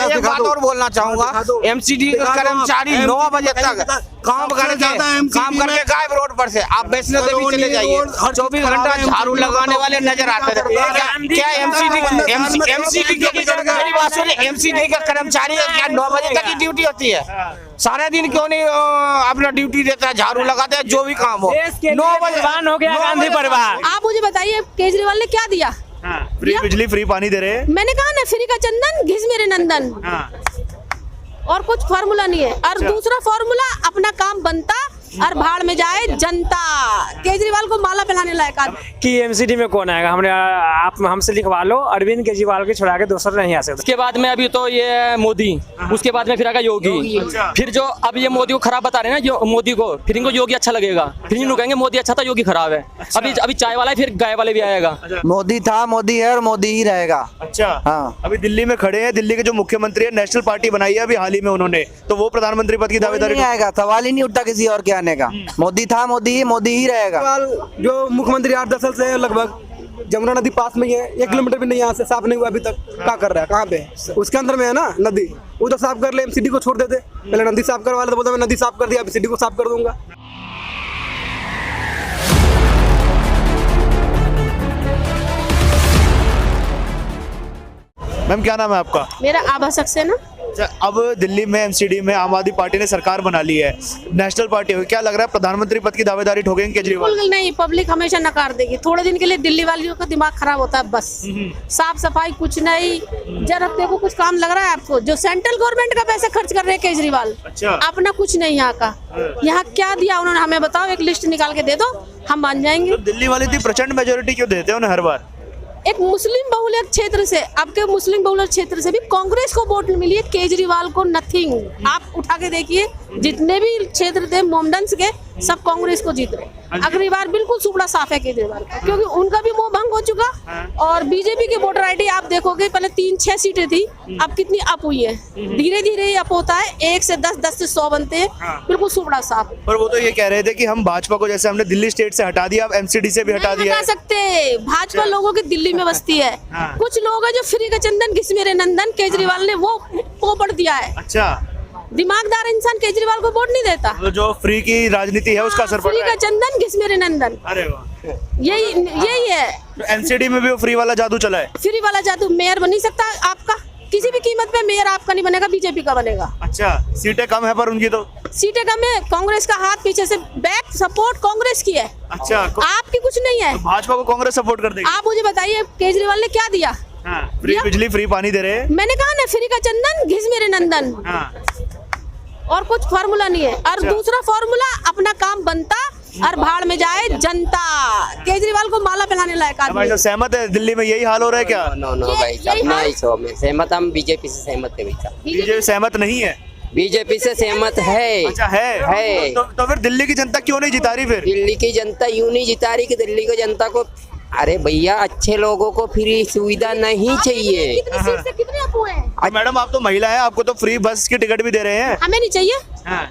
एक बात और बोलना चाहूंगा, एमसीडी का कर्मचारी 9 बजे तक काम करके गायब रोड पर से। आप वैष्णो देवी चले जाइए, 24 घंटा झाड़ू लगाने वाले नजर आते थे। क्या एमसीडी का कर्मचारी क्या 9 बजे तक की ड्यूटी होती है? सारे दिन क्यों नहीं अपना ड्यूटी देता है, झाड़ू लगाता है, जो भी काम हो। 9 बजे हो गया गांधी परिवार। आप मुझे बताइए केजरीवाल ने क्या दिया? फ्री बिजली फ्री पानी दे रहे हैं। मैंने कहा ना, फ्री का चंदन घिस मेरे नंदन। और कुछ फार्मूला नहीं है। और दूसरा फार्मूला, अपना काम बनता और भाड़ में जाए जनता। केजरीवाल को माला पहनाने लायक कि एमसीडी में कौन आएगा? आप हमसे लिखवा लो, अरविंद केजरीवाल के छुड़ा के दूसरा नहीं आ सकता। उसके बाद में अभी तो ये मोदी, उसके बाद में फिर आएगा योगी। फिर जो अब ये मोदी को खराब बता रहे हैं ना, मोदी को, फिर इनको योगी अच्छा लगेगा। फिर इनको कहेंगे मोदी अच्छा था, योगी खराब है। अभी चाय वाला है, फिर गाय वाले भी आएगा। मोदी था, मोदी है और मोदी ही रहेगा। अच्छा हाँ। अभी दिल्ली में खड़े हैं, दिल्ली के जो मुख्यमंत्री है, नेशनल पार्टी बनाई है अभी हाल ही में उन्होंने, तो वो प्रधानमंत्री पद की दावेदारी नहीं आएगा, सवाल ही नहीं उठता किसी और के आने का। मोदी था, मोदी ही रहेगा। जो मुख्यमंत्री 8-10 साल से लगभग, जमुना नदी पास में ही है, 1 किलोमीटर भी नहीं यहाँ से साफ नहीं हुआ अभी तक। क्या कर रहा है? कहाँ पे? उसके अंदर में है ना नदी, उधर साफ कर ले। एमसीडी को छोड़ देते, पहले नदी साफ करवा ले, तो बोलता मैं नदी साफ कर दिया, एमसीडी को साफ कर दूंगा। मैम क्या नाम है आपका? मेरा आभा सक्सेना। अब दिल्ली में एमसीडी में आम आदमी पार्टी ने सरकार बना ली है, नेशनल पार्टी हो, क्या लग रहा है प्रधानमंत्री पद की दावेदारी ठोकेंगे केजरीवाल? बिल्कुल नहीं, पब्लिक हमेशा नकार देगी। थोड़े दिन के लिए दिल्ली वालियों का दिमाग खराब होता है बस। साफ सफाई कुछ नहीं। जरा देखो कुछ काम लग रहा है आपको? जो सेंट्रल गवर्नमेंट का पैसा खर्च कर रहे हैं केजरीवाल, अपना कुछ नहीं यहाँ का। यहाँ क्या दिया उन्होंने हमें बताओ, एक लिस्ट निकाल के दे दो, हम मान जाएंगे। तो दिल्ली वाले इतनी प्रचंड मेजोरिटी क्यों देते हैं उन्हें हर बार? एक मुस्लिम बहुल क्षेत्र से, आपके मुस्लिम बहुल क्षेत्र से भी कांग्रेस को वोट मिली है, केजरीवाल को नथिंग। आप उठा के देखिए, जितने भी क्षेत्र थे मोमडन्स के, सब कांग्रेस को जीत रहे। अगली बार बिल्कुल सुपड़ा साफ है केजरीवाल का, क्योंकि उनका भी मोह भंग हो चुका। और बीजेपी की वोटर आईडी आप देखोगे, पहले 3-6 सीटें थी, अब कितनी अप हुई है। धीरे धीरे ही अप होता है, 1 से 10, 10 से 100 बनते हैं। बिल्कुल सुपड़ा साफ। पर वो तो ये कह रहे थे कि हम भाजपा को, जैसे हमने दिल्ली स्टेट से हटा दिया, अब एमसीडी से भी हटा दिया। हटा सकते, भाजपा लोगों की दिल्ली में बसती है। कुछ लोग हैं जो फ्री का चंदन घिस मेरे नंदन, केजरीवाल ने वो पोपट दिया है। अच्छा, दिमागदार इंसान केजरीवाल को वोट नहीं देता। तो जो फ्री की राजनीति है उसका असर पड़ रहा है। फ्री का चंदन घिस मेरे नंदन। अरे वाह, यही है। तो एमसीडी में भी वो फ्री वाला जादू चला है। फ्री वाला जादू। मेयर बन नहीं सकता आपका, किसी भी कीमत पे मेयर आपका नहीं बनेगा, बीजेपी का बनेगा। अच्छा, सीटें कम है पर उनकी तो सीटें कम है। कांग्रेस का हाथ पीछे से, बैक सपोर्ट कांग्रेस की है। अच्छा, आपकी कुछ नहीं है। तो भाजपा को कांग्रेस सपोर्ट कर देगी। आप मुझे बताइए केजरीवाल ने क्या दिया? फ्री बिजली फ्री पानी दे रहे हैं। मैंने कहा ना, फ्री का चंदन घिस मेरे नंदन। और कुछ फार्मूला नहीं है। और दूसरा फार्मूला, अपना काम बनता और भाड़ में जाए जनता। केजरीवाल को माला पहनाने लायक आदमी। सहमत है? दिल्ली में यही हाल हो रहा है क्या? नो भाई साहब, नहीं सहमत। हम बीजेपी से सहमत है भाई साहब। बीजेपी सहमत नहीं है? बीजेपी से सहमत है। अच्छा है। तो फिर दिल्ली की जनता क्यों नहीं जिता रही? फिर दिल्ली की जनता यूं नहीं जिता रही कि दिल्ली की जनता को, अरे भैया अच्छे लोगों को फ्री सुविधा नहीं चाहिए। कितने अफू हैं? मैडम आप तो महिला है, आपको तो फ्री बस की टिकट भी दे रहे हैं। हमें नहीं चाहिए।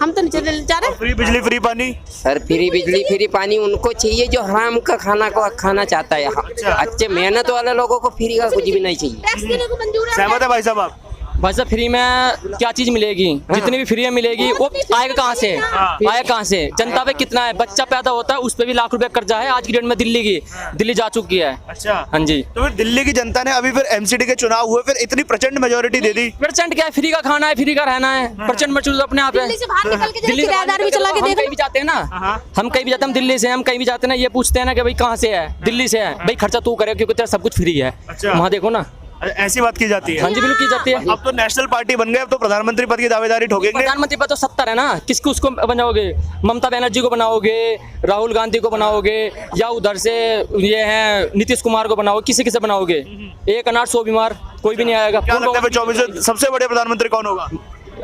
हम तो नहीं जा रहे। फ्री बिजली फ्री पानी? सर फ्री बिजली फ्री पानी उनको चाहिए जो हराम का खाना को खाना चाहता है। अच्छे मेहनत वाले लोगों को फ्री का कुछ भी नहीं चाहिए। टैक्स देने को मंजूर है। सहमत है भाई साहब आप? भाई साहब फ्री में क्या चीज मिलेगी? जितनी भी फ्री में मिलेगी वो आएगा कहाँ से? आएगा कहाँ से? जनता पे कितना है? बच्चा पैदा होता है उस पे भी लाख रुपए कर्जा है आज की डेट में। दिल्ली जा चुकी है। अच्छा, हाँ जी। तो फिर दिल्ली की जनता ने अभी फिर एमसीडी के चुनाव हुए, फिर इतनी प्रचंड मेजोरिटी दे दी। प्रचंड क्या है? फ्री का खाना है, फ्री का रहना है। प्रचंड मजबूत अपने आप है। दिल्ली से बाहर निकल के दिल्ली किराएदार भी चला के हम कहीं भी जाते हैं ना, हम कहीं भी जाते हैं, हम दिल्ली से, हम कहीं भी जाते हैं ना, ये पूछते हैं ना कि भाई कहाँ से है? दिल्ली से है। भाई खर्चा तू करे क्योंकि तेरा सब कुछ फ्री है। वहाँ देखो ना, ऐसी बात की जाती है। हाँ जी बिल्कुल की जाती है। अब तो नेशनल पार्टी बन गए, अब तो प्रधानमंत्री पद की दावेदारी ठोकेंगे। प्रधानमंत्री पद तो 70 है ना, किसको उसको बनाओगे? ममता बनर्जी को बनाओगे, राहुल गांधी को बनाओगे, या उधर से ये हैं नीतीश कुमार को बनाओगे? किसे बनाओगे? एक अनाथ 100 बीमार, कोई भी नहीं आएगा। क्या लगता है 24 सबसे बड़े प्रधानमंत्री कौन होगा?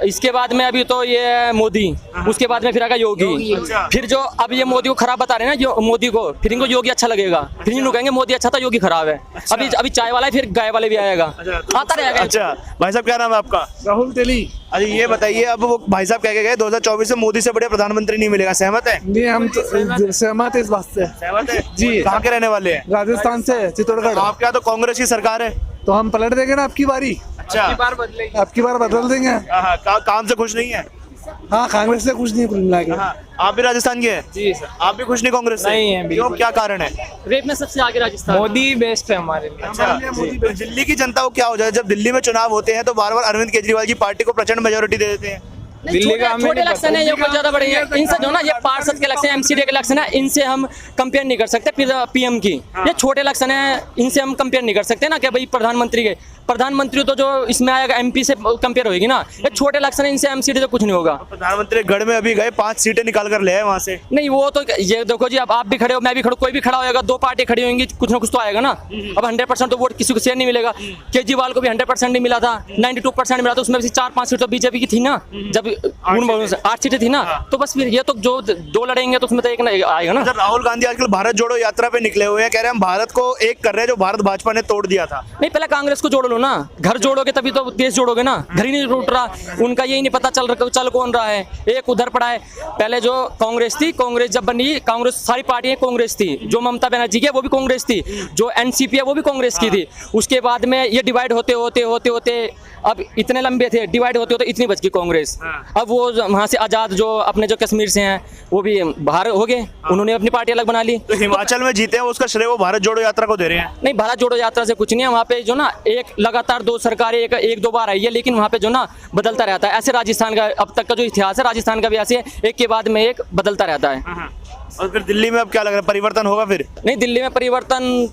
इसके बाद में अभी तो ये मोदी, उसके बाद में फिर आएगा योगी। फिर जो अब ये मोदी को खराब बता रहे हैं ना, मोदी को, फिर इनको योगी अच्छा लगेगा। फिर इनको कहेंगे मोदी अच्छा था, योगी खराब है। अभी चाय वाला है, फिर गाय वाले भी आएगा। आता रहेगा। अच्छा भाई साहब क्या नाम है आपका? राहुल तेली। अरे ये बताइए, अब वो भाई साहब कह के गए 2024 से मोदी से बड़े प्रधानमंत्री नहीं मिलेगा, सहमत है? नहीं, हम तो सहमत है इस बात से। सहमत है जी। कहाँ के रहने वाले हैं? राजस्थान से, चित्तौड़गढ़। आपके यहाँ तो कांग्रेस की सरकार है, तो हम पलट देंगे ना आपकी बारी। अच्छा अब की बार बदल देंगे। हाँ, काम से खुश नहीं है। हाँ, कांग्रेस से कुछ नहीं कुल मिला के। हाँ, आप भी राजस्थान के हैं? जी सर। आप भी खुश नहीं कांग्रेस से? नहीं है, बिल्कुल। क्यों, क्या कारण है? रेप में सबसे आगे राजस्थान। मोदी बेस्ट है हमारे लिए। अच्छा, तो दिल्ली की जनता को क्या हो जाए जब दिल्ली में चुनाव होते हैं तो बार बार अरविंद केजरीवाल की पार्टी को प्रचंड मेजोरिटी दे देते हैं? दिल्ली का हमें छोटे नहीं इलेक्शन है, ये कुछ ज्यादा बड़े हैं। इनसे जो ना ये पार्षद के इलेक्शन, एमसीडी के इलेक्शन है, इनसे हम कंपेयर नहीं कर सकते। फिर पीएम की ये छोटे इलेक्शन है, इनसे हम कंपेयर नहीं कर सकते ना कि भाई प्रधानमंत्री के। प्रधानमंत्री तो जो इसमें आएगा एमपी से कंपेयर होगी ना। ये छोटे इलेक्शन है, इनसे एमसीडी तो कुछ नहीं होगा। प्रधानमंत्री गढ़ में अभी गए, 5 सीटें निकाल कर ले आए वहाँ से। नहीं वो तो ये देखो जी, अब आप भी खड़े हो, मैं भी खड़ा, कोई भी खड़ा होगा, 2 पार्टी खड़ी होंगी, कुछ ना कुछ तो आएगा ना। अब 100% तो वोट किसी को शेयर नहीं मिलेगा। केजरीवाल को भी 100% नहीं मिला था, 92% मिला था, उसमें से 4-5 सीट तो बीजेपी की थी ना। जब 8 सीटें थी ना, तो बस फिर ये तो जो 2 लड़ेंगे तो उसमें तो एक ना आएगा ना। राहुल गांधी आजकल भारत जोड़ो यात्रा पे निकले हुए हैं, कह रहे हैं हम भारत को एक कर रहे हैं जो भारत भाजपा ने तोड़ दिया था। नहीं, पहले कांग्रेस को जोड़ लो ना, घर जोड़ोगे तभी तो देश जोड़ोगे ना। घर ही नहीं टूट रहा, उनका यही नहीं पता चल कौन रहा है, एक उधर पड़ा है। पहले जो कांग्रेस थी, कांग्रेस जब बनी, कांग्रेस सारी पार्टियां कांग्रेस थी। जो ममता बनर्जी की है वो भी कांग्रेस थी, जो एनसीपी है वो भी कांग्रेस की थी। उसके बाद में ये डिवाइड होते होते होते होते अब इतने लंबे थे, डिवाइड होते होते इतनी बच गई कांग्रेस। अब वो वहाँ से आजाद जो अपने जो कश्मीर से हैं वो भी बाहर हो गए, उन्होंने अपनी पार्टी अलग बना ली। तो हिमाचल में जीते हैं, उसका श्रेय वो भारत जोड़ो यात्रा को दे रहे हैं। नहीं, भारत जोड़ो यात्रा से कुछ नहीं है। वहाँ पे जो ना एक लगातार 2 सरकारें एक 2 बार आई है, लेकिन वहाँ पे जो ना बदलता रहता है। ऐसे राजस्थान का अब तक का जो इतिहास है, राजस्थान का भी ऐसे एक के बाद में एक बदलता रहता है। और फिर दिल्ली में अब क्या लग रहा है, परिवर्तन होगा फिर? नहीं, दिल्ली में परिवर्तन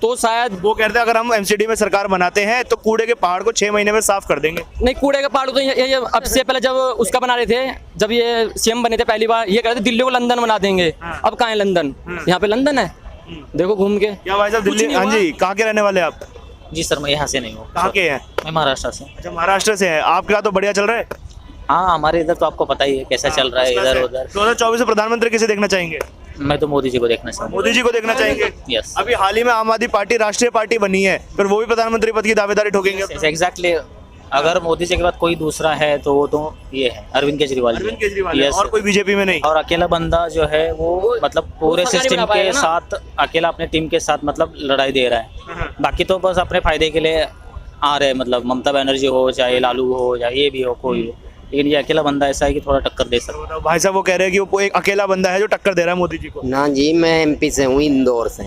तो शायद वो कहते हैं अगर हम एमसीडी में सरकार बनाते हैं तो कूड़े के पहाड़ को 6 महीने में साफ कर देंगे। नहीं, कूड़े का पहाड़ तो ये अब से पहले जब उसका बना रहे थे, जब ये सीएम बने थे पहली बार, ये कह रहे थे दिल्ली को लंदन बना देंगे। अब कहाँ है लंदन? यहाँ पे लंदन है, देखो घूम के। क्या भाई साहब दिल्ली, हाँ जी, कहाँ के रहने वाले आप? जी सर, मैं यहाँ से नहीं हूँ। कहाँ के हैं? मैं महाराष्ट्र से। अच्छा, महाराष्ट्र से हैं। आपके यहाँ तो बढ़िया चल रहा है। हाँ, हमारे इधर तो आपको पता ही है कैसा चल रहा है इधर उधर। 2024 में प्रधानमंत्री किसे देखना चाहेंगे? मैं तो मोदी जी को देखना चाहूँगा। मोदी जी को देखना चाहेंगे। यस। अभी हाल ही में आम आदमी पार्टी राष्ट्रीय पार्टी बनी है, फिर वो भी प्रधानमंत्री पद की दावेदारी ठोकेंगे। एग्जैक्टली। अगर मोदी जी के बाद कोई दूसरा है तो वो तो ये है अरविंद केजरीवाल जी। अरविंद केजरीवाल है, Yes, और कोई बीजेपी में नहीं। और अकेला बंदा जो है वो मतलब पूरे सरकारी सिस्टम बना के पाएगा ना। साथ, अकेला अपने टीम के साथ मतलब लड़ाई दे रहा है। बाकी तो बस अपने फायदे के लिए आ रहे हैं, मतलब ममता बनर्जी हो चाहे लालू हो या ये भी हो कोई हो, लेकिन ये अकेला बंदा ऐसा है कि थोड़ा टक्कर दे सकता है। भाई साहब वो कह रहे हैं कि वो एक अकेला बंदा है जो टक्कर दे रहा है मोदी जी को। ना जी, मैं एमपी से हूँ, इंदौर से।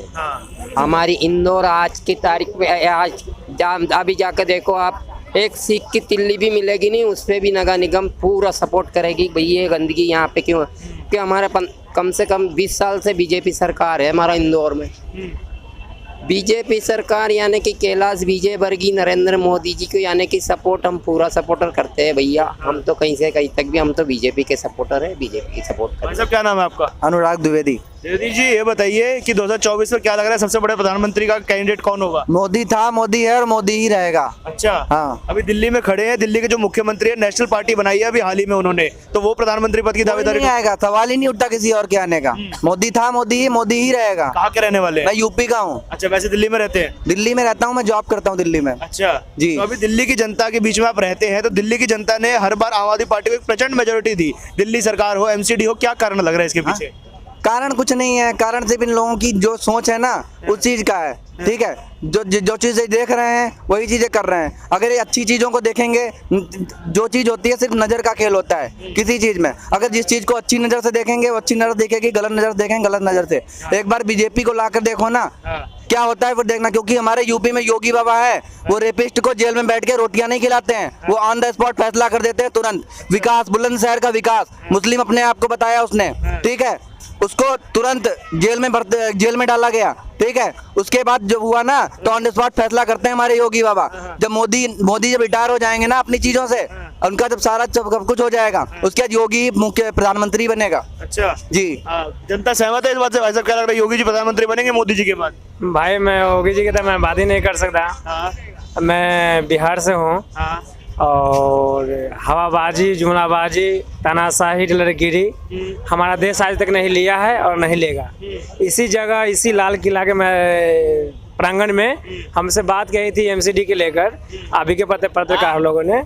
हमारी इंदौर आज की तारीख में अभी जाकर देखो आप, एक सीख की तिल्ली भी मिलेगी नहीं, उस पर भी नगर निगम पूरा सपोर्ट करेगी भाई ये गंदगी यहाँ पे क्यों। कि हमारे कम से कम 20 साल से बीजेपी सरकार है हमारा इंदौर में। बीजेपी सरकार यानी कि कैलाश विजयवर्गीय नरेंद्र मोदी जी को यानी कि सपोर्ट हम पूरा सपोर्टर करते हैं भैया। हम तो कहीं से कहीं तक भी हम तो बीजेपी के सपोर्टर है, बीजेपी की सपोर्ट करते हैं। भाई साहब क्या नाम है आपका? अनुराग द्विवेदी। देवदी जी ये बताइए कि 2024 में क्या लग रहा है सबसे बड़े प्रधानमंत्री का कैंडिडेट कौन होगा? मोदी था, मोदी है और मोदी ही रहेगा। अच्छा, हाँ। अभी दिल्ली में खड़े हैं, दिल्ली के जो मुख्यमंत्री है, नेशनल पार्टी बनाई है अभी हाल ही में उन्होंने, तो वो प्रधानमंत्री पद की दावेदारी नहीं आएगा, सवाल ही नहीं उठता किसी और के आने का। मोदी था, मोदी ही रहेगा। कहाँ के रहने वाले हैं? मैं यूपी का हूँ। अच्छा, वैसे दिल्ली में रहते हैं? दिल्ली में रहता हूँ, मैं जॉब करता हूँ दिल्ली में। अच्छा जी। तो अभी दिल्ली की जनता के बीच में आप रहते हैं, तो दिल्ली की जनता ने हर बार आम आदमी पार्टी को एक प्रचंड मेजोरिटी दी, दिल्ली सरकार हो एमसीडी हो, क्या कारण लग रहा है इसके पीछे? कारण कुछ नहीं है, कारण सिर्फ इन लोगों की जो सोच है ना उस चीज का है। ठीक है, जो चीजें देख रहे हैं वही चीजें कर रहे हैं। अगर ये अच्छी चीजों को देखेंगे, जो चीज होती है सिर्फ नजर का खेल होता है किसी चीज में। अगर जिस चीज को अच्छी नजर से देखेंगे वो अच्छी नजर देखेगी, गलत नजर से देखेंगे गलत नजर से। एक बार बीजेपी को लाकर देखो ना क्या होता है वो देखना। क्योंकि हमारे यूपी में योगी बाबा है, वो रेपिस्ट को जेल में बैठ के रोटियां नहीं खिलाते हैं, वो ऑन द स्पॉट फैसला कर देते हैं तुरंत। विकास, बुलंदशहर का विकास, मुस्लिम अपने आप को बताया उसने, ठीक है, उसको तुरंत जेल में डाला गया। ठीक है, उसके बाद जब हुआ ना तो ऑन द स्पॉट फैसला करते हैं हमारे योगी बाबा। जब मोदी जब रिटायर हो जाएंगे ना अपनी चीजों से, उनका जब सारा सब कुछ हो जाएगा, उसके बाद योगी मुख्य प्रधानमंत्री बनेगा। अच्छा जी। जनता सहमत है इस बात से? भाई साहब क्या लग रहा है, योगी जी प्रधानमंत्री बनेंगे मोदी जी के बाद? भाई मैं योगी जी की तो मैं बात ही नहीं कर सकता। मैं बिहार से हूँ और हवाबाजी, जुमलाबाजी, तानाशाही, डलरगिरी हमारा देश आज तक नहीं लिया है और नहीं लेगा। इसी जगह, इसी लाल किला के मैं प्रांगण में हमसे बात कही थी एमसीडी के लेकर, अभी के पत्रकार लोगों ने,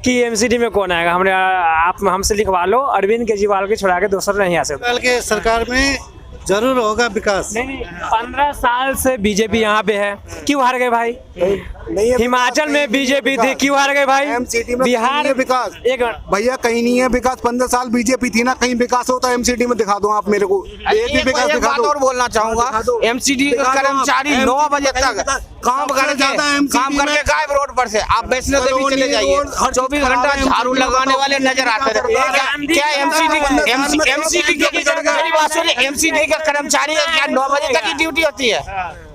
कि एमसीडी में कौन आएगा। हमने आप हमसे लिखवा लो, अरविंद केजरीवाल के छुड़ा के दूसरा नहीं आ सकता। के सरकार में जरूर होगा विकास। नहीं 15 साल से बीजेपी यहाँ पे है, क्यों हार गए भाई? नहीं है हिमाचल में बीजेपी थी, क्यों हार गए भाई? एमसीडी में बिहार कहीं नहीं है विकास। एक मिनट। भैया कहीं नहीं है विकास। 15 साल बीजेपी थी ना, कहीं विकास होता है एमसीडी में दिखा दो आप मेरे को, एक भी विकास एक दिखा बात दो। और बोलना चाहूंगा, एमसीडी का कर्मचारी 9 बजे तक काम करके गायब रोड पर से। आप वैष्णो देवी चले जाइए, 24 घंटा झाड़ू लगाने वाले नजर आते थे। क्या एमसीडी का कर्मचारी क्या 9 बजे तक की ड्यूटी होती है?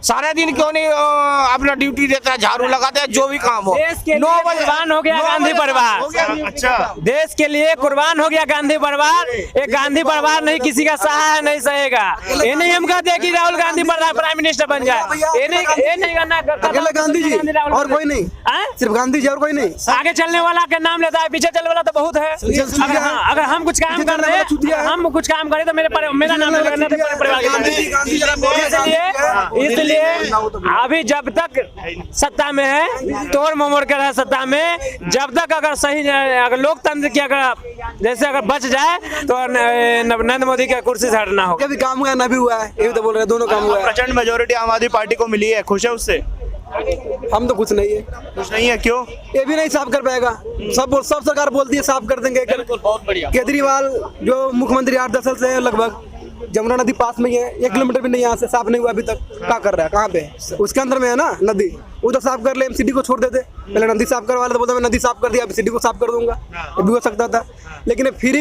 सारे दिन क्यों नहीं अपना ड्यूटी देता है, झाड़ू लगाता है, जो भी काम हो। देश के 9 लिए बजे कुर्बान हो गया गांधी परिवार। अच्छा, देश के लिए कुर्बान हो गया गांधी परिवार। एक गांधी परिवार नहीं किसी का सहा है, नहीं सहेगा। ये नहीं हम कहते कि राहुल गांधी प्राइम मिनिस्टर बन जाए, ये नहीं करना। अकेले गांधी जी और कोई नहीं, सिर्फ गांधी जी और कोई नहीं। आगे चलने वाला के नाम लेता है, पीछे चलने वाला तो बहुत है। अगर हम कुछ काम कर रहे हैं, हम कुछ काम करें तो मेरा नाम लेना परिवार के। इसलिए अभी जब तक सत्ता में है, तोड़ मोड़ कर है सत्ता में, जब तक अगर सही अगर लोकतंत्र की अगर जैसे अगर बच जाए तो नरेंद्र मोदी के कुर्सी से हटना होगा। कभी काम हुआ ना भी हुआ है, ये भी तो बोल रहे हैं, दोनों काम हुआ है। प्रचंड मेजोरिटी आम आदमी पार्टी को मिली है, खुश है उससे? हम तो कुछ नहीं है, कुछ नहीं है, क्यों? ये भी नहीं साफ कर पाएगा। सब सरकार बोलती है साफ कर देंगे। बहुत बढ़िया। केजरीवाल जो मुख्यमंत्री 8-10 साल से है लगभग, जमुना नदी पास में ही है, 1 किलोमीटर भी नहीं यहाँ से, साफ नहीं हुआ अभी तक। क्या कर रहा है, कहाँ पे? उसके अंदर में है ना नदी, वो तो साफ कर ले, एमसीडी को छोड़ देते। पहले नदी साफ करवा ले तो बोलता मैं नदी साफ कर दिया, एमसीडी को साफ कर दूंगा, ये भी हो सकता था। लेकिन फिर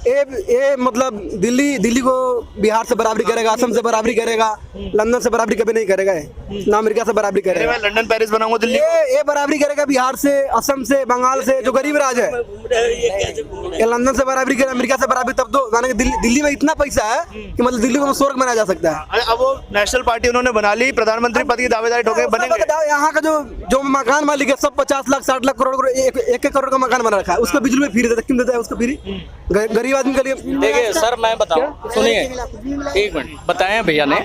ये मतलब दिल्ली को बिहार से बराबरी करेगा, असम से बराबरी करेगा, लंदन से बराबरी कभी नहीं करेगा, ना अमेरिका से बराबरी करेगा। मैं लंदन पेरिस बनाऊंगा दिल्ली। ये बराबरी करेगा बिहार से, असम से, बंगाल से, जो गरीब राज है। ये लंदन से बराबरी करे, अमेरिका से बराबरी, तब तो माने दिल्ली में इतना पैसा है कि मतलब दिल्ली को स्वर्ग बनाया जा सकता है। अब वो नेशनल पार्टी उन्होंने बना ली, प्रधानमंत्री पद की दावेदारी ठोके बनेंगे। यहाँ का जो मकान मालिक है सब 50 लाख 60 लाख करोड़ 1 करोड़ का मकान बना रखा है, उसको बिजली में फ्री देता है। क्यों देता है उसको फ्री? गरीब आदमी के लिए। देखिए सर, मैं बताऊं, सुनिए एक मिनट, बताएं भैया ने,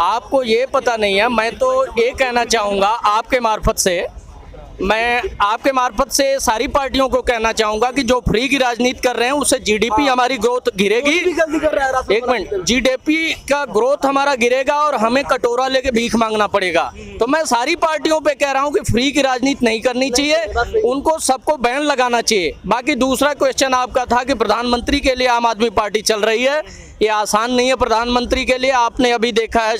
आपको ये पता नहीं है। मैं तो ये कहना चाहूँगा आपके मार्फत से, मैं आपके मार्फत से सारी पार्टियों को कहना चाहूँगा कि जो फ्री की राजनीति कर रहे हैं उससे जीडीपी हमारी ग्रोथ गिरेगी। एक मिनट, जीडीपी का ग्रोथ हमारा गिरेगा और हमें कटोरा लेके भीख मांगना पड़ेगा। तो मैं सारी पार्टियों पे कह रहा हूँ कि फ्री की राजनीति नहीं करनी चाहिए, उनको सबको बैन लगाना चाहिए। बाकी दूसरा क्वेश्चन आपका था कि प्रधानमंत्री के लिए आम आदमी पार्टी चल रही है, ये आसान नहीं है प्रधानमंत्री के लिए। आपने अभी देखा है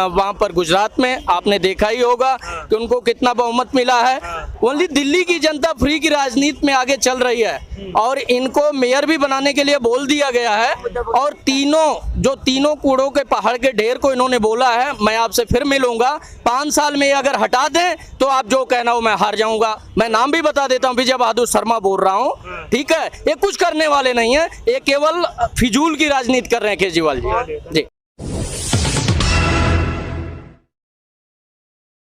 वहाँ पर गुजरात में, आपने देखा ही होगा कि उनको कितना बहुमत मिला है। ओनली दिल्ली की जनता फ्री की राजनीति में आगे चल रही है और इनको मेयर भी बनाने के लिए बोल दिया गया है। और तीनों कूड़ों के पहाड़ के ढेर को इन्होंने बोला है, मैं आपसे फिर मिलूंगा 5 साल में, अगर हटा दें तो आप जो कहना हो मैं हार जाऊंगा। मैं नाम भी बता देता हूँ, विजय बहादुर शर्मा बोल रहा हूँ, ठीक है। ये कुछ करने वाले नहीं है, ये केवल फिजूल की राजनीति कर रहे हैं केजरीवाल जी।